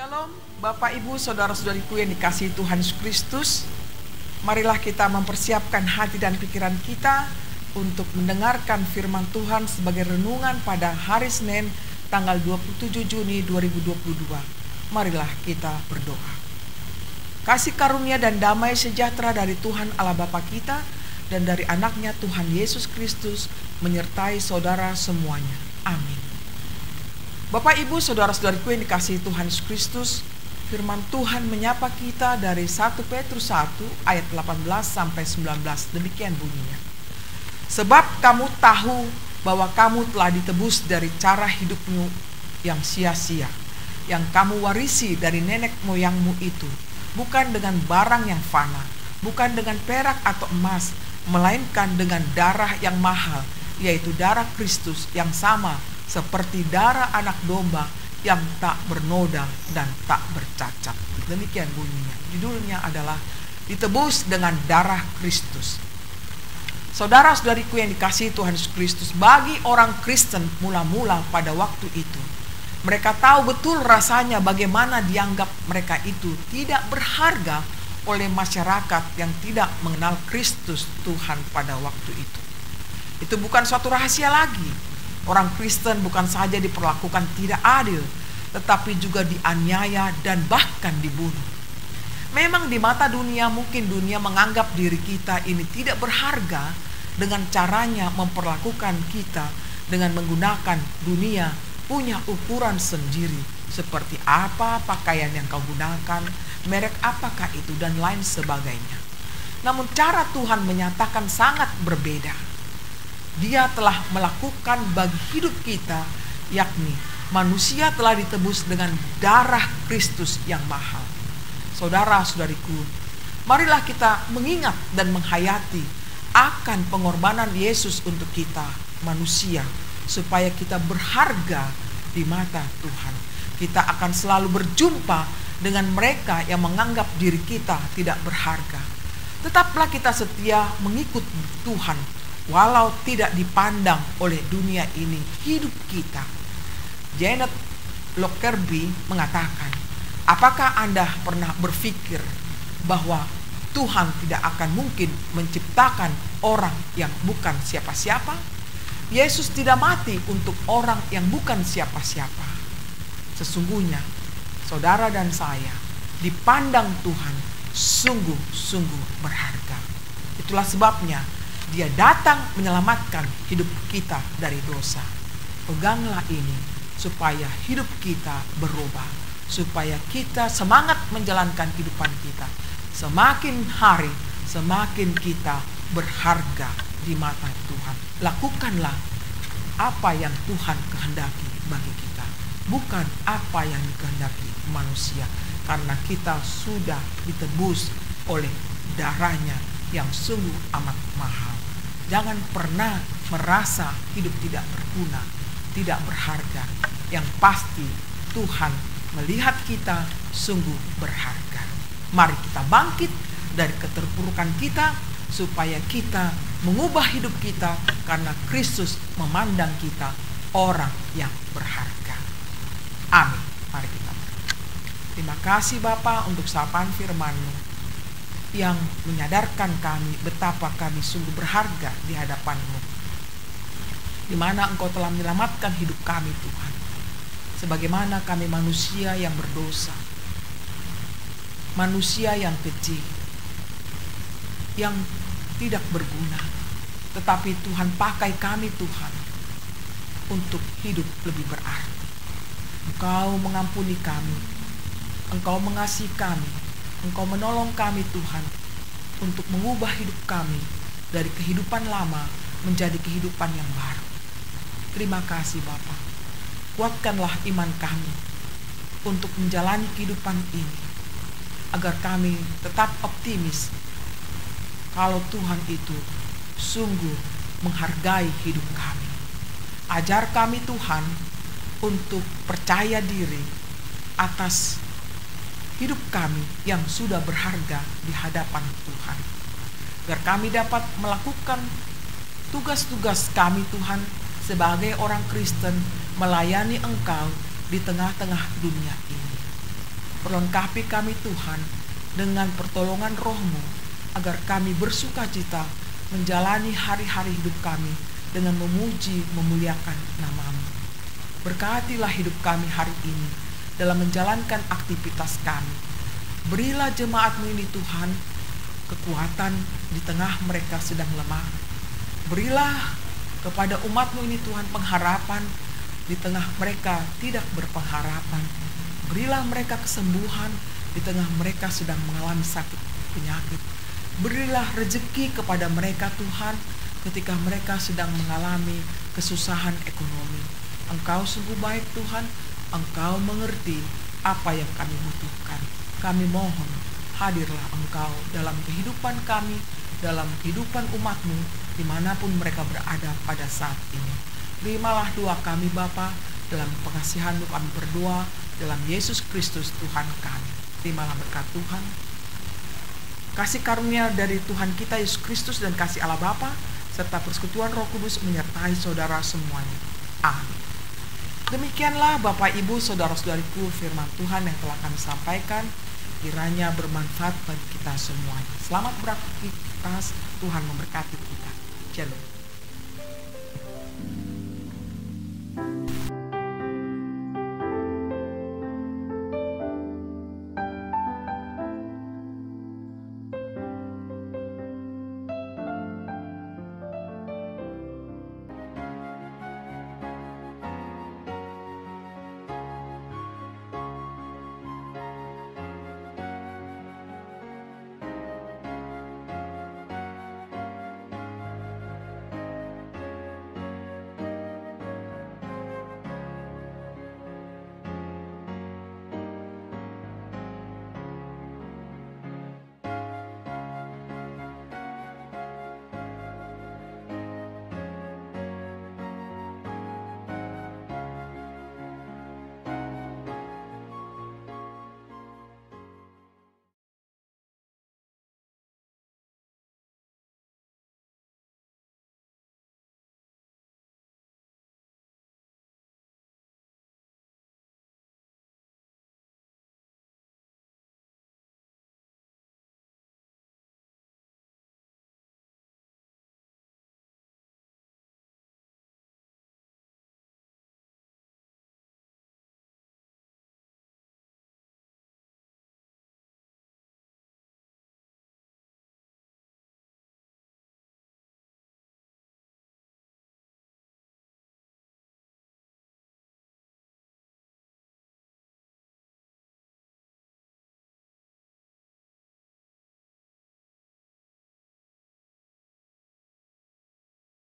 Shalom, Bapak Ibu, Saudara-saudariku yang dikasihi Tuhan Yesus Kristus. Marilah kita mempersiapkan hati dan pikiran kita untuk mendengarkan firman Tuhan sebagai renungan pada hari Senin tanggal 27 Juni 2022. Marilah kita berdoa. Kasih karunia dan damai sejahtera dari Tuhan Allah Bapa kita dan dari anaknya Tuhan Yesus Kristus menyertai saudara semuanya. Amin. Bapak Ibu, Saudara-saudariku yang dikasihi Tuhan Yesus Kristus, firman Tuhan menyapa kita dari 1 Petrus 1 ayat 18 sampai 19. Demikian bunyinya. Sebab kamu tahu bahwa kamu telah ditebus dari cara hidupmu yang sia-sia, yang kamu warisi dari nenek moyangmu itu, bukan dengan barang yang fana, bukan dengan perak atau emas, melainkan dengan darah yang mahal, yaitu darah Kristus yang sama seperti darah anak domba yang tak bernoda dan tak bercacat. Demikian bunyinya. Judulnya adalah ditebus dengan darah Kristus. Saudara-saudariku yang dikasihi Tuhan Yesus Kristus, bagi orang Kristen mula-mula pada waktu itu, mereka tahu betul rasanya bagaimana dianggap mereka itu tidak berharga oleh masyarakat yang tidak mengenal Kristus Tuhan pada waktu itu. Itu bukan suatu rahasia lagi. Orang Kristen bukan saja diperlakukan tidak adil, tetapi juga dianiaya dan bahkan dibunuh. Memang di mata dunia mungkin dunia menganggap diri kita ini tidak berharga dengan caranya memperlakukan kita dengan menggunakan dunia punya ukuran sendiri. Seperti apa pakaian yang kau gunakan, merek apakah itu, dan lain sebagainya. Namun cara Tuhan menyatakan sangat berbeda. Dia telah melakukan bagi hidup kita, yakni manusia telah ditebus dengan darah Kristus yang mahal. Saudara-saudariku, marilah kita mengingat dan menghayati akan pengorbanan Yesus untuk kita manusia, supaya kita berharga di mata Tuhan. Kita akan selalu berjumpa dengan mereka yang menganggap diri kita tidak berharga. Tetaplah kita setia mengikut Tuhan, walau tidak dipandang oleh dunia ini hidup kita. Janet Lockerbie mengatakan, apakah Anda pernah berpikir bahwa Tuhan tidak akan mungkin menciptakan orang yang bukan siapa-siapa? Yesus tidak mati untuk orang yang bukan siapa-siapa. Sesungguhnya saudara dan saya dipandang Tuhan sungguh-sungguh berharga. Itulah sebabnya Dia datang menyelamatkan hidup kita dari dosa. Peganglah ini supaya hidup kita berubah, supaya kita semangat menjalankan kehidupan kita. Semakin hari semakin kita berharga di mata Tuhan. Lakukanlah apa yang Tuhan kehendaki bagi kita, bukan apa yang dikehendaki manusia, karena kita sudah ditebus oleh darahnya yang sungguh amat mahal. Jangan pernah merasa hidup tidak berguna, tidak berharga. Yang pasti Tuhan melihat kita sungguh berharga. Mari kita bangkit dari keterpurukan kita, supaya kita mengubah hidup kita, karena Kristus memandang kita orang yang berharga. Amin. Mari kita berdoa. Terima kasih Bapa untuk sapaan firman-Mu yang menyadarkan kami betapa kami sungguh berharga di hadapan-Mu, di mana Engkau telah menyelamatkan hidup kami Tuhan. Sebagaimana kami manusia yang berdosa, manusia yang kecil, yang tidak berguna, tetapi Tuhan pakai kami Tuhan untuk hidup lebih berarti. Engkau mengampuni kami, Engkau mengasihi kami, Engkau menolong kami Tuhan untuk mengubah hidup kami dari kehidupan lama menjadi kehidupan yang baru. Terima kasih Bapa. Kuatkanlah iman kami untuk menjalani kehidupan ini, agar kami tetap optimis kalau Tuhan itu sungguh menghargai hidup kami. Ajar kami Tuhan untuk percaya diri atas hidup kami yang sudah berharga di hadapan Tuhan, agar kami dapat melakukan tugas-tugas kami Tuhan sebagai orang Kristen, melayani Engkau di tengah-tengah dunia ini. Perlengkapi kami Tuhan dengan pertolongan Roh-Mu, agar kami bersuka cita menjalani hari-hari hidup kami dengan memuji, memuliakan nama-Mu. Berkatilah hidup kami hari ini dalam menjalankan aktivitas kami. Berilah jemaat-Mu ini Tuhan kekuatan di tengah mereka sedang lemah. Berilah kepada umat-Mu ini Tuhan pengharapan di tengah mereka tidak berpengharapan. Berilah mereka kesembuhan di tengah mereka sedang mengalami sakit penyakit. Berilah rezeki kepada mereka Tuhan ketika mereka sedang mengalami kesusahan ekonomi. Engkau sungguh baik Tuhan, Engkau mengerti apa yang kami butuhkan. Kami mohon, hadirlah Engkau dalam kehidupan kami, dalam kehidupan umat-Mu, dimanapun mereka berada pada saat ini. Terimalah doa kami Bapa, dalam pengasihan-Mu kami berdoa, dalam Yesus Kristus Tuhan kami. Terimalah berkat Tuhan, kasih karunia dari Tuhan kita Yesus Kristus dan kasih Allah Bapa serta persekutuan Roh Kudus menyertai saudara semuanya. Amin. Demikianlah Bapak Ibu saudara-saudariku firman Tuhan yang telah kami sampaikan, kiranya bermanfaat bagi kita semuanya. Selamat beraktivitas, Tuhan memberkati kita. Shalom.